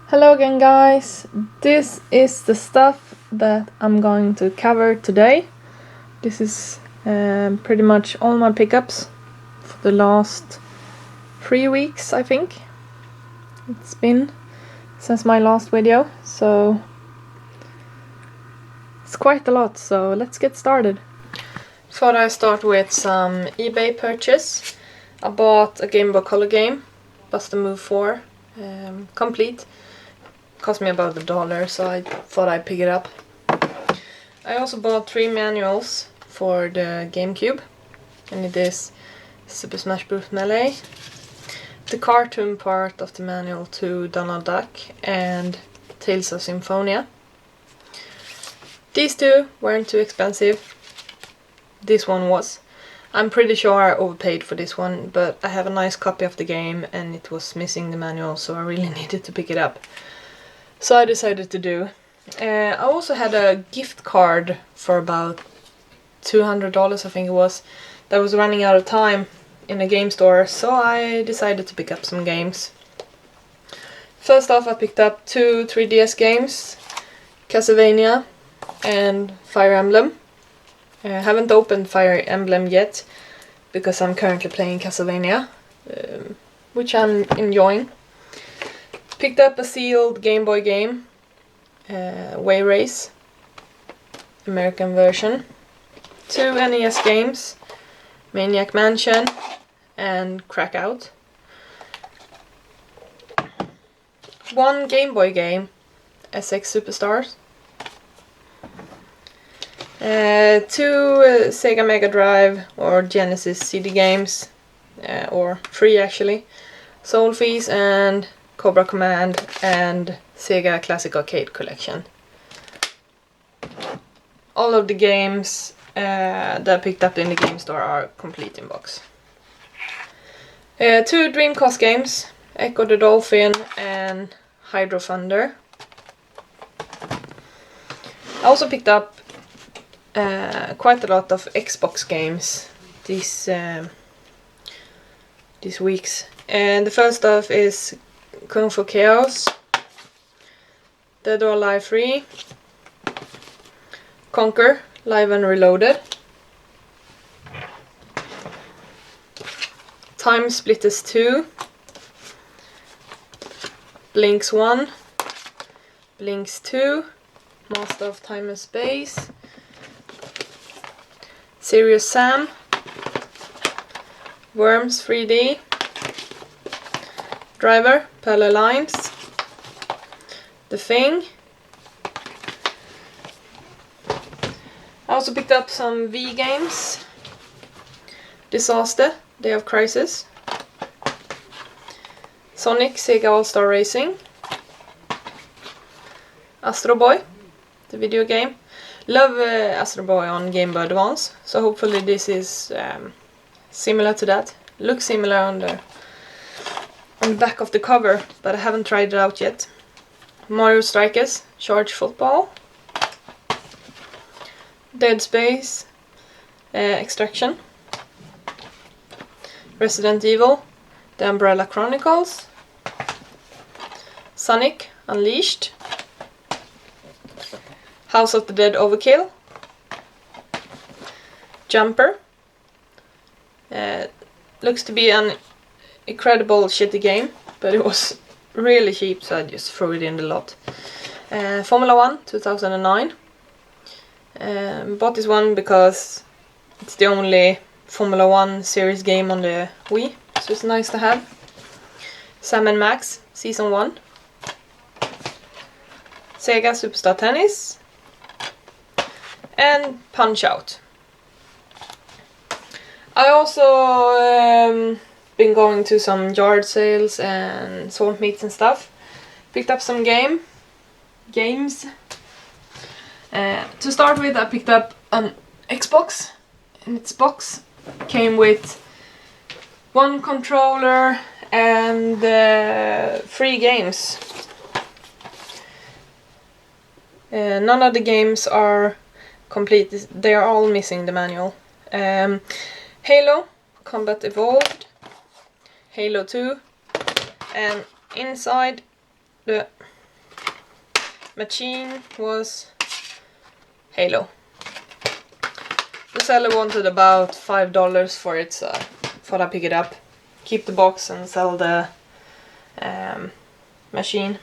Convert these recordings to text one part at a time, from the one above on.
Hello again, guys. This is the stuff that I'm going to cover today. This is pretty much all my pickups for the last 3 weeks, I think. It's been since my last video, so it's quite a lot, so let's get started. Thought I start with some eBay purchase. I bought a Game Boy Color game, Bust a Move 4, complete. Cost me about $1, so I thought I'd pick it up. I also bought 3 manuals for the GameCube, and it is Super Smash Bros. Melee, the cartoon part of the manual to Donald Duck, and Tales of Symphonia. These two weren't too expensive. This one was. I'm pretty sure I overpaid for this one, but I have a nice copy of the game and it was missing the manual, so I really needed to pick it up. So I decided to do. I also had a gift card for about $200, I think it was, that was running out of time in a game store, so I decided to pick up some games. First off, I picked up 2 3DS games, Castlevania and Fire Emblem. I haven't opened Fire Emblem yet, because I'm currently playing Castlevania, which I'm enjoying. Picked up a sealed Game Boy game, Way Race, American version. 2 NES games, Maniac Mansion and Crackout. 1 Game Boy game, SX Superstars. 2 Sega Mega Drive or Genesis CD games, or 3 actually, Soul Feast and Cobra Command and Sega Classic Arcade Collection. All of the games that I picked up in the game store are complete in box. 2 Dreamcast games, Echo the Dolphin and Hydro Thunder. I also picked up quite a lot of Xbox games these weeks. And the first off is Kung Fu Chaos, Dead or Alive 3, Conquer Live and Reloaded, Time Splitters 2, Blinks 1, Blinks 2, Master of Time and Space, Serious Sam, Worms 3D, Driver, Parallel Lines, The Thing. I also picked up some V games, Disaster, Day of Crisis, Sonic Sega All-Star Racing, Astro Boy, the video game. Love Astro Boy on Game Boy Advance, so hopefully this is similar to that. Looks similar on the back of the cover, but I haven't tried it out yet. Mario Strikers, Charge Football, Dead Space, Extraction, Resident Evil, The Umbrella Chronicles, Sonic Unleashed, House of the Dead Overkill, Jumper. Looks to be an incredible shitty game, but it was really cheap, so I just threw it in the lot. Formula 1 2009. Bought this one because it's the only Formula 1 series game on the Wii, so it's nice to have. Sam & Max Season 1. Sega Superstar Tennis. And Punch Out. I also been going to some yard sales and swamp meets and stuff. Picked up some games. To start with, I picked up an Xbox, and its box came with 1 controller and 3 games. None of the games are complete, they are all missing the manual. Halo Combat Evolved, Halo 2, and inside the machine was Halo. The seller wanted about $5 for it, so I thought I'd pick it up, keep the box and sell the machine.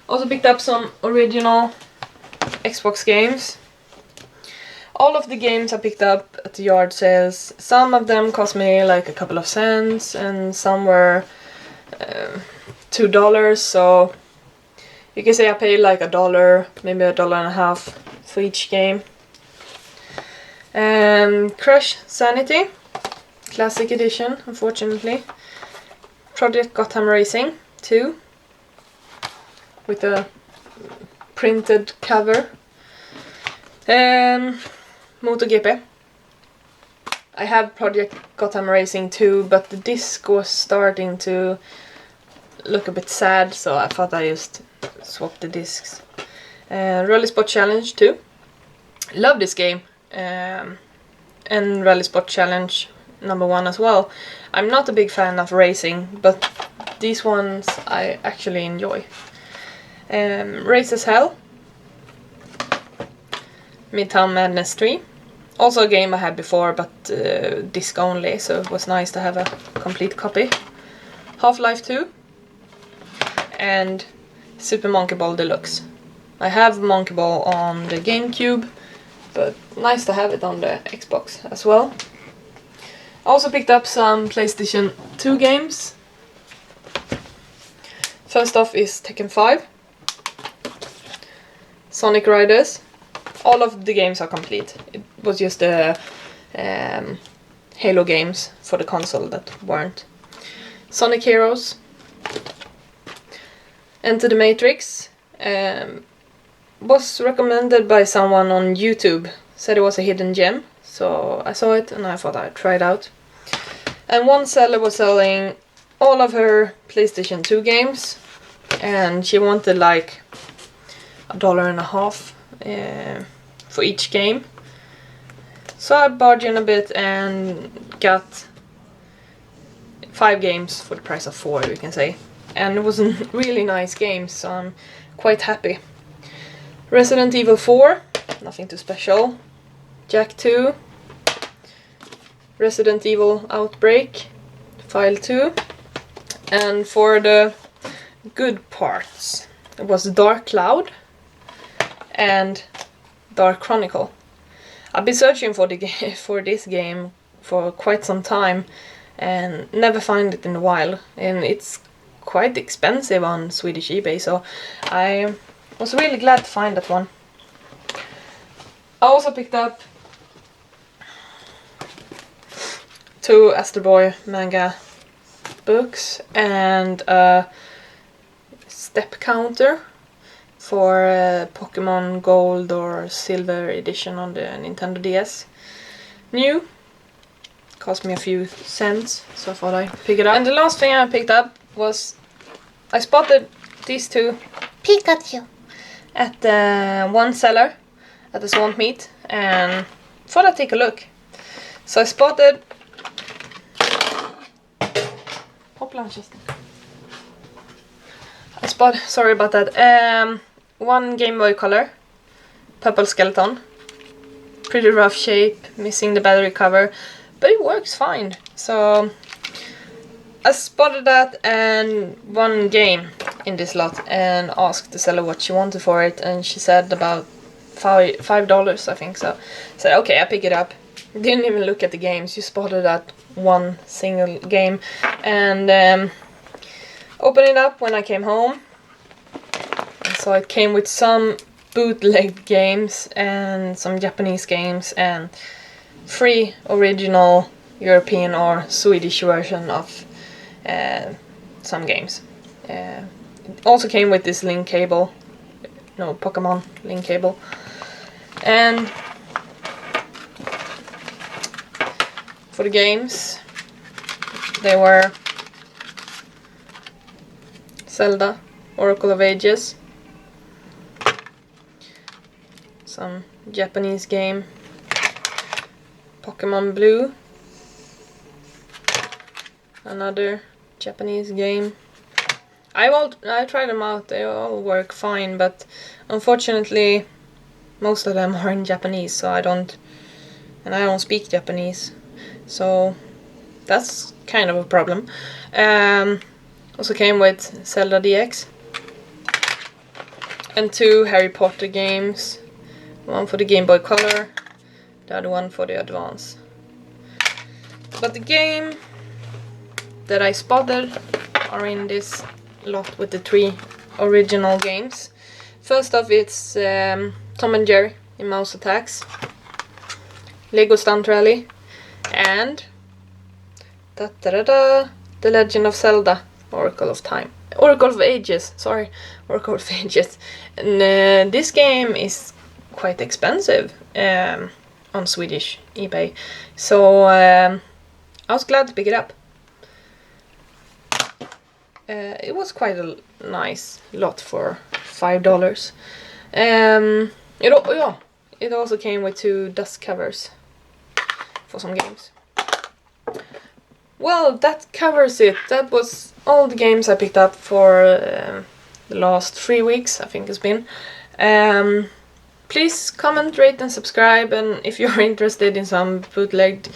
Also picked up some original Xbox games. All of the games I picked up at the yard sales, some of them cost me like a couple of cents and some were $2, so you can say I paid like $1, maybe $1.50 for each game. Crush Sanity, Classic Edition, unfortunately. Project Gotham Racing 2, with a printed cover. MotoGP. I have Project Gotham Racing 2, but the disc was starting to look a bit sad, so I thought I just swapped the discs. Rally Sport Challenge 2. Love this game. And Rally Sport Challenge #1 as well. I'm not a big fan of racing, but these ones I actually enjoy. Race as Hell. Midtown Madness 3. Also a game I had before, but disc only, so it was nice to have a complete copy. Half-Life 2. And Super Monkey Ball Deluxe. I have Monkey Ball on the GameCube, but nice to have it on the Xbox as well. I also picked up some PlayStation 2 games. First off is Tekken 5. Sonic Riders. All of the games are complete. It was just the Halo games for the console that weren't. Sonic Heroes. Enter the Matrix. Was recommended by someone on YouTube. Said it was a hidden gem. So I saw it and I thought I'd try it out. And one seller was selling all of her PlayStation 2 games. And she wanted like $1.50 for each game. So I bargained a bit and got 5 games for the price of 4, we can say. And it was a really nice game, so I'm quite happy. Resident Evil 4, nothing too special. Jak 2. Resident Evil Outbreak, File 2. And for the good parts, it was Dark Cloud and Dark Chronicle. I've been searching for this game for quite some time and never find it in the wild, and it's quite expensive on Swedish eBay, so I was really glad to find that one. I also picked up 2 Astro Boy manga books and a step counter for Pokemon Gold or Silver edition on the Nintendo DS. New. Cost me a few cents, so I thought I'd pick it up. And the last thing I picked up was, I spotted these 2 Pikachu at one seller at the Swamp Meet and thought I'd take a look. So I spotted sorry about that. One Game Boy Color, purple skeleton, pretty rough shape, missing the battery cover, but it works fine. So I spotted that and one game in this lot and asked the seller what she wanted for it, and she said about $5, I think. So I said okay, I pick it up. Didn't even look at the games, just spotted that one single game and opened it up when I came home. So it came with some bootleg games and some Japanese games and 3 original European or Swedish version of some games. It also came with this link cable, no, Pokemon link cable. And for the games, they were Zelda, Oracle of Ages, some Japanese game, Pokemon Blue, another Japanese game. I tried them out. They all work fine, but unfortunately, most of them are in Japanese, so I don't speak Japanese, so that's kind of a problem. Also came with Zelda DX and 2 Harry Potter games, one for the Game Boy Color, the other one for the Advance. But the game that I spotted are in this lot with the 3 original games. First off, it's Tom and Jerry in Mouse Attacks, Lego Stunt Rally, and The Legend of Zelda, Oracle of Ages. And this game is quite expensive on Swedish eBay, so I was glad to pick it up. It was quite a nice lot for $5. It also came with 2 dust covers for some games. Well, that covers it. That was all the games I picked up for the last 3 weeks, I think it's been. Please comment, rate and subscribe, and if you're interested in some bootlegged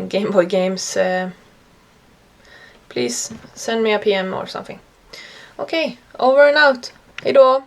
Game Boy games, please send me a PM or something. Okay, over and out. Hejdå!